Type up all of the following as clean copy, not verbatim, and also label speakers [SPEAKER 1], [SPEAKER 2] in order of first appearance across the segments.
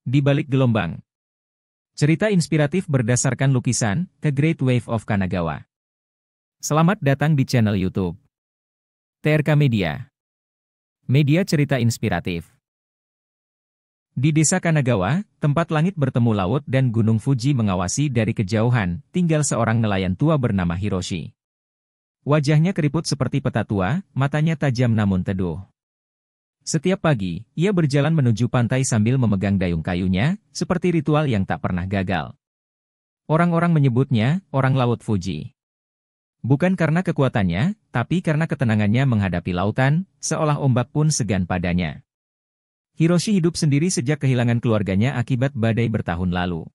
[SPEAKER 1] Di balik gelombang. Cerita inspiratif berdasarkan lukisan, The Great Wave of Kanagawa. Selamat datang di channel YouTube TRK Media. Media cerita inspiratif. Di desa Kanagawa, tempat langit bertemu laut dan gunung Fuji mengawasi dari kejauhan, tinggal seorang nelayan tua bernama Hiroshi. Wajahnya keriput seperti peta tua, matanya tajam namun teduh. Setiap pagi, ia berjalan menuju pantai sambil memegang dayung kayunya, seperti ritual yang tak pernah gagal. Orang-orang menyebutnya, orang laut Fuji. Bukan karena kekuatannya, tapi karena ketenangannya menghadapi lautan, seolah ombak pun segan padanya. Hiroshi hidup sendiri sejak kehilangan keluarganya akibat badai bertahun lalu.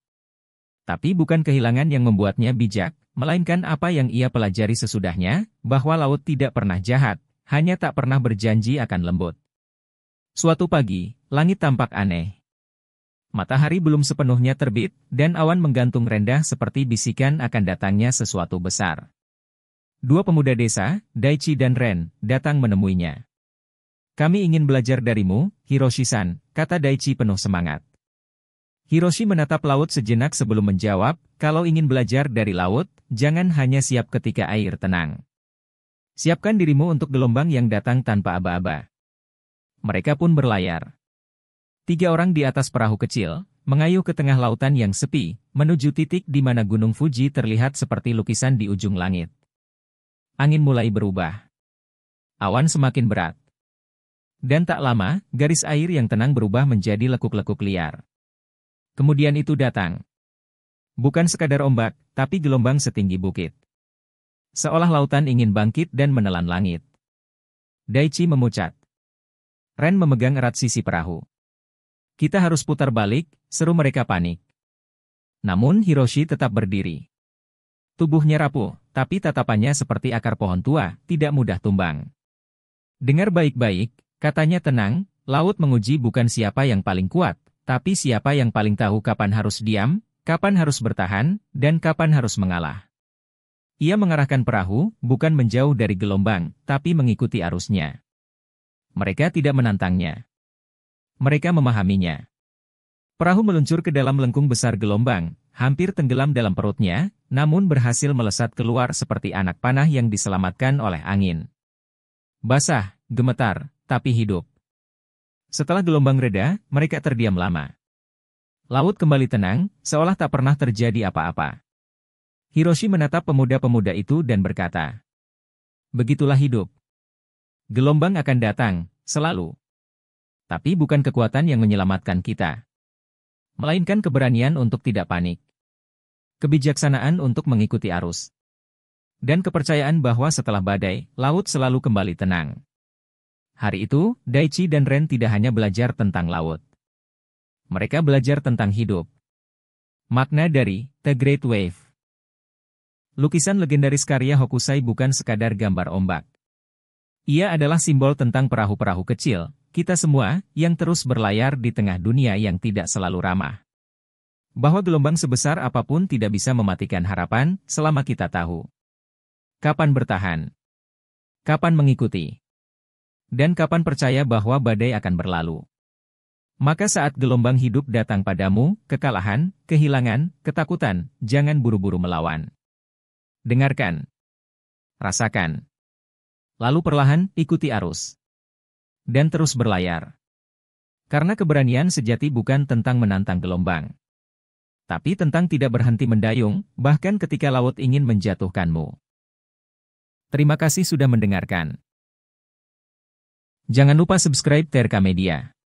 [SPEAKER 1] Tapi bukan kehilangan yang membuatnya bijak, melainkan apa yang ia pelajari sesudahnya, bahwa laut tidak pernah jahat, hanya tak pernah berjanji akan lembut. Suatu pagi, langit tampak aneh. Matahari belum sepenuhnya terbit, dan awan menggantung rendah seperti bisikan akan datangnya sesuatu besar. Dua pemuda desa, Daichi dan Ren, datang menemuinya. "Kami ingin belajar darimu, Hiroshi-san," kata Daichi penuh semangat. Hiroshi menatap laut sejenak sebelum menjawab, "Kalau ingin belajar dari laut, jangan hanya siap ketika air tenang. Siapkan dirimu untuk gelombang yang datang tanpa aba-aba." Mereka pun berlayar. 3 orang di atas perahu kecil, mengayuh ke tengah lautan yang sepi, menuju titik di mana Gunung Fuji terlihat seperti lukisan di ujung langit. Angin mulai berubah. Awan semakin berat. Dan tak lama, garis air yang tenang berubah menjadi lekuk-lekuk liar. Kemudian itu datang. Bukan sekadar ombak, tapi gelombang setinggi bukit. Seolah lautan ingin bangkit dan menelan langit. Daichi memucat. Ren memegang erat sisi perahu. "Kita harus putar balik," seru mereka panik. Namun Hiroshi tetap berdiri. Tubuhnya rapuh, tapi tatapannya seperti akar pohon tua, tidak mudah tumbang. "Dengar baik-baik," katanya tenang, "laut menguji bukan siapa yang paling kuat, tapi siapa yang paling tahu kapan harus diam, kapan harus bertahan, dan kapan harus mengalah." Ia mengarahkan perahu, bukan menjauh dari gelombang, tapi mengikuti arusnya. Mereka tidak menantangnya. Mereka memahaminya. Perahu meluncur ke dalam lengkung besar gelombang, hampir tenggelam dalam perutnya, namun berhasil melesat keluar seperti anak panah yang diselamatkan oleh angin. Basah, gemetar, tapi hidup. Setelah gelombang reda, mereka terdiam lama. Laut kembali tenang, seolah tak pernah terjadi apa-apa. Hiroshi menatap pemuda-pemuda itu dan berkata, "Begitulah hidup. Gelombang akan datang, selalu. Tapi bukan kekuatan yang menyelamatkan kita, melainkan keberanian untuk tidak panik. Kebijaksanaan untuk mengikuti arus. Dan kepercayaan bahwa setelah badai, laut selalu kembali tenang." Hari itu, Daichi dan Ren tidak hanya belajar tentang laut. Mereka belajar tentang hidup. Makna dari The Great Wave. Lukisan legendaris karya Hokusai bukan sekadar gambar ombak. Ia adalah simbol tentang perahu-perahu kecil, kita semua, yang terus berlayar di tengah dunia yang tidak selalu ramah. Bahwa gelombang sebesar apapun tidak bisa mematikan harapan, selama kita tahu kapan bertahan, kapan mengikuti, dan kapan percaya bahwa badai akan berlalu. Maka saat gelombang hidup datang padamu, kekalahan, kehilangan, ketakutan, jangan buru-buru melawan. Dengarkan. Rasakan. Lalu perlahan, ikuti arus. Dan terus berlayar. Karena keberanian sejati bukan tentang menantang gelombang, tapi tentang tidak berhenti mendayung, bahkan ketika laut ingin menjatuhkanmu. Terima kasih sudah mendengarkan. Jangan lupa subscribe TRK Media.